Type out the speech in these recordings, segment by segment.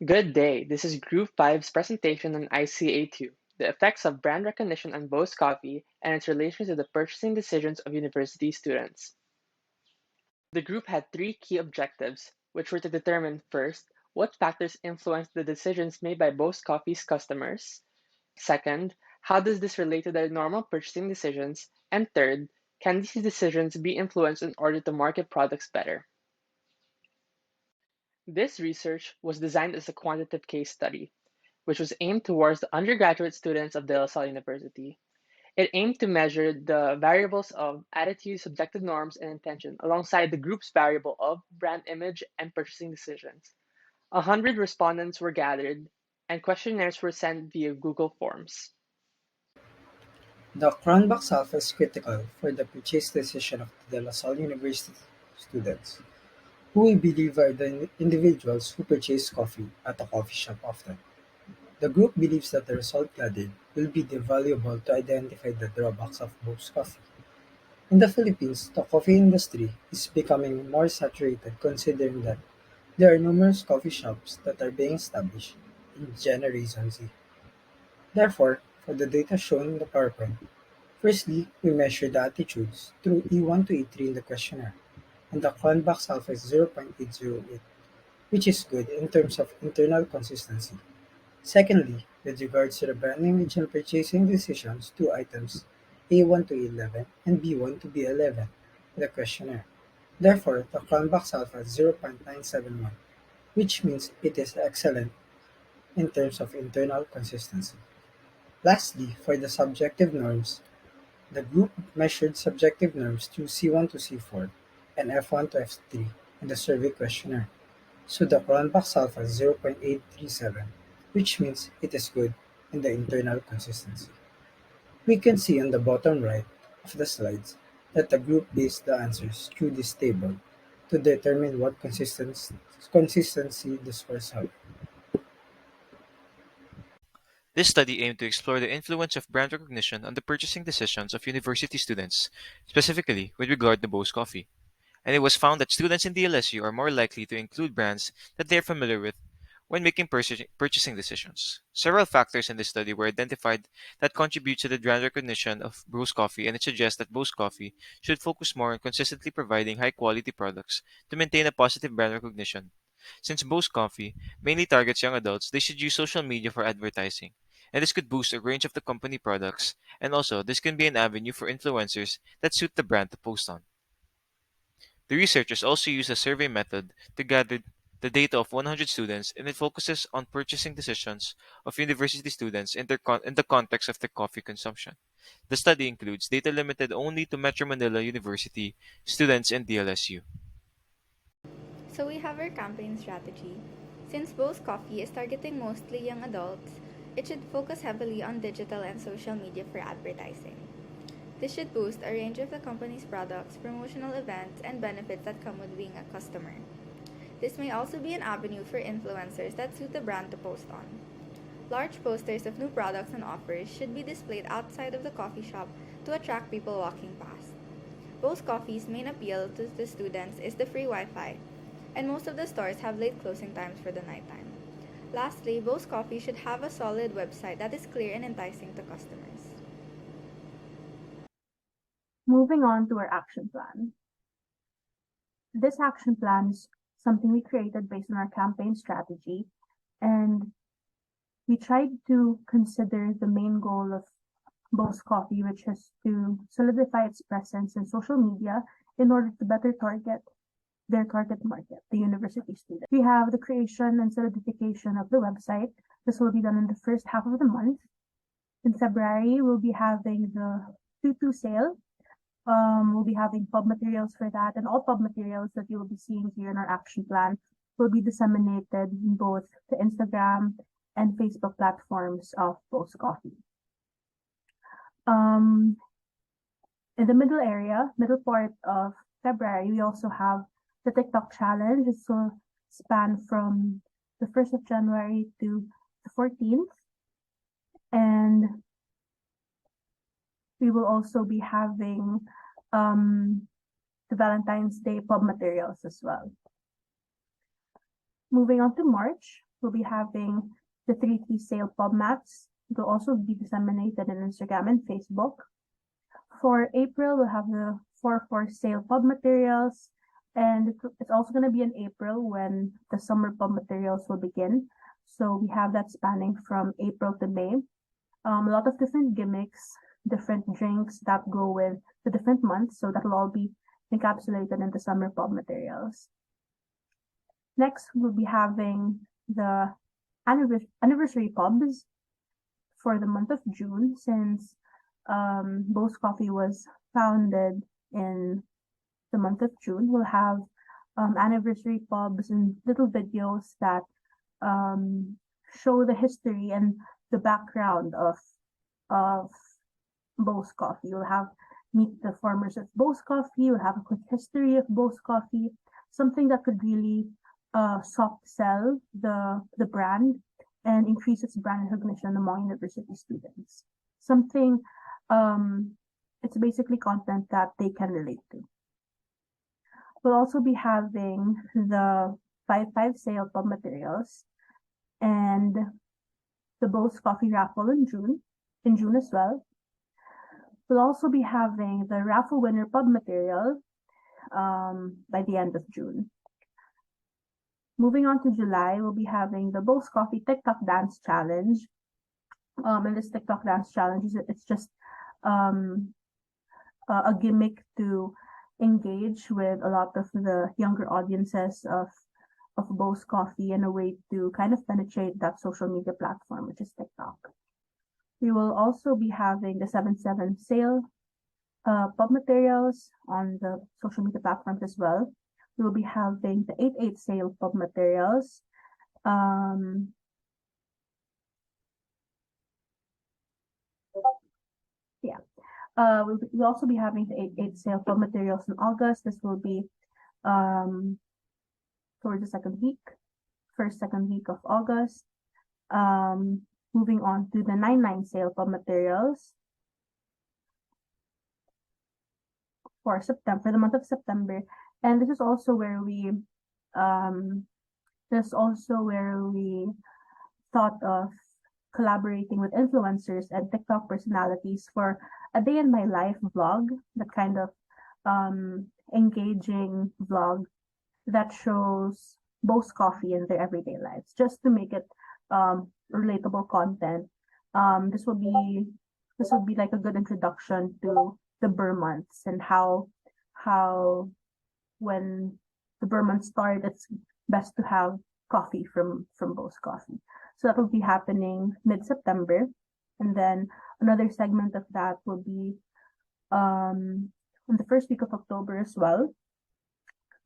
Good day. This is Group 5's presentation on ICA2, the effects of brand recognition on Bose Coffee and its relation to the purchasing decisions of university students. The group had three key objectives, which were to determine first, what factors influence the decisions made by Bose Coffee's customers, second, how does this relate to their normal purchasing decisions, and third, can these decisions be influenced in order to market products better? This research was designed as a quantitative case study, which was aimed towards the undergraduate students of De La Salle University. It aimed to measure the variables of attitude, subjective norms, and intention alongside the group's variable of brand image and purchasing decisions. 100 respondents were gathered, and questionnaires were sent via Google Forms. The Cronbach's alpha is critical for the purchase decision of the De La Salle University students, who we believe are the individuals who purchase coffee at a coffee shop often. The group believes that the result gathered will be valuable to identify the drawbacks of Bose coffee. In the Philippines, the coffee industry is becoming more saturated considering that there are numerous coffee shops that are being established in Generation Z. Therefore, for the data shown in the PowerPoint, firstly, we measure the attitudes through E1 to E3 in the questionnaire, and the Cronbach's alpha is 0.808, which is good in terms of internal consistency. Secondly, with regards to the brand image and purchasing decisions, two items A1 to A11 and B1 to B11 in the questionnaire. Therefore, the Cronbach's alpha is 0.971, which means it is excellent in terms of internal consistency. Lastly, for the subjective norms, the group measured subjective norms through C1 to C4 and F1 to F3 in the survey questionnaire. So the Cronbach's alpha is 0.837, which means it is good in the internal consistency. We can see on the bottom right of the slides that the group based the answers through this table to determine what consistency the scores have. This study aimed to explore the influence of brand recognition on the purchasing decisions of university students, specifically with regard to Bose Coffee. And it was found that students in DLSU are more likely to include brands that they are familiar with when making purchasing decisions. Several factors in this study were identified that contribute to the brand recognition of Bose Coffee, and it suggests that Bose Coffee should focus more on consistently providing high quality products to maintain a positive brand recognition. Since Bose Coffee mainly targets young adults, they should use social media for advertising. And this could boost a range of the company products, and also this can be an avenue for influencers that suit the brand to post on. The researchers also used a survey method to gather the data of 100 students, and it focuses on purchasing decisions of university students in the context of their coffee consumption. The study includes data limited only to Metro Manila University students in DLSU. So we have our campaign strategy. Since Bose Coffee is targeting mostly young adults, it should focus heavily on digital and social media for advertising. This should boost a range of the company's products, promotional events, and benefits that come with being a customer. This may also be an avenue for influencers that suit the brand to post on. Large posters of new products and offers should be displayed outside of the coffee shop to attract people walking past. Bose Coffee's main appeal to the students is the free Wi-Fi, and most of the stores have late closing times for the nighttime. Lastly, Bose Coffee should have a solid website that is clear and enticing to customers. Moving on to our action plan. This action plan is something we created based on our campaign strategy, and we tried to consider the main goal of Bose Coffee, which is to solidify its presence in social media in order to better target their target market, the university students. We have the creation and solidification of the website. This will be done in the first half of the month. In February, we'll be having the tutu sale. We'll be having pub materials for that, and all pub materials that you will be seeing here in our action plan will be disseminated in both the Instagram and Facebook platforms of Bose Coffee. In the middle part of February, we also have the TikTok challenge. This will span from the 1st of January to the 14th. And we will also be having the Valentine's Day pub materials as well. Moving on to March, we'll be having the 3-3 sale pub mats. It will also be disseminated in Instagram and Facebook. For April, we'll have the 4-4 sale pub materials, and it's also going to be in April when the summer pub materials will begin. So we have that spanning from April to May. A lot of different gimmicks, different drinks that go with the different months, so that will all be encapsulated in the summer pub materials. Next, we'll be having the anniversary pubs for the month of June, since Bose Coffee was founded in the month of June. We'll have anniversary pubs and little videos that show the history and the background of Bose Coffee. We'll have meet the farmers of Bose Coffee. We'll have a quick history of Bose Coffee, something that could really soft sell the brand and increase its brand recognition among university students. Something, it's basically content that they can relate to. We'll also be having the 5-5 sale pub materials and the Bose Coffee raffle in June as well. We'll also be having the raffle winner pub material by the end of June. Moving on to July, we'll be having the Bose Coffee TikTok Dance Challenge. And this TikTok Dance Challenge, it's just a gimmick to engage with a lot of the younger audiences of Bose Coffee, and a way to kind of penetrate that social media platform, which is TikTok. We will also be having the 7-7 sale pub materials on the social media platforms as well. We will be having the 8-8 sale pub materials. We'll also be having the 8-8 sale pub materials in August. This will be towards the second week of August. Moving on to the 9-9 sale pub materials for the month of September. And this is also where we thought of collaborating with influencers and TikTok personalities for a day in my life vlog, that kind of engaging vlog that shows Bose Coffee in their everyday lives, just to make it relatable content. This will be like a good introduction to the Burr months, and how when the Burr months start, it's best to have coffee from Bose Coffee. So that will be happening mid-September, and then another segment of that will be in the first week of October as well.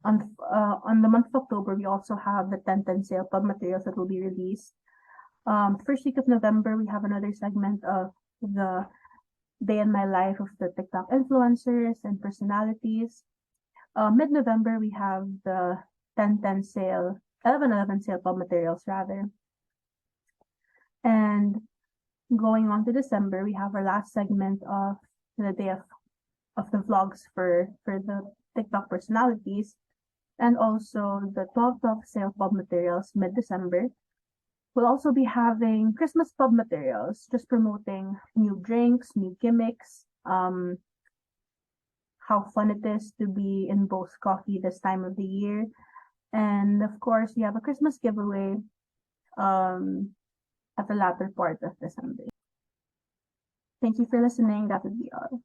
On the month of October, we also have the 10-10 sale pub materials that will be released. First week of November, we have another segment of the day in my life of the TikTok influencers and personalities. Mid-November, we have the 10-10 sale, 11-11 sale pub materials rather. And going on to December, we have our last segment of the day of the vlogs for the TikTok personalities, and also the 12-12 sale pub materials mid-December. We'll also be having Christmas pub materials, just promoting new drinks, new gimmicks, how fun it is to be in Bose Coffee this time of the year. And of course, we have a Christmas giveaway at the latter part of December. Thank you for listening. That would be all.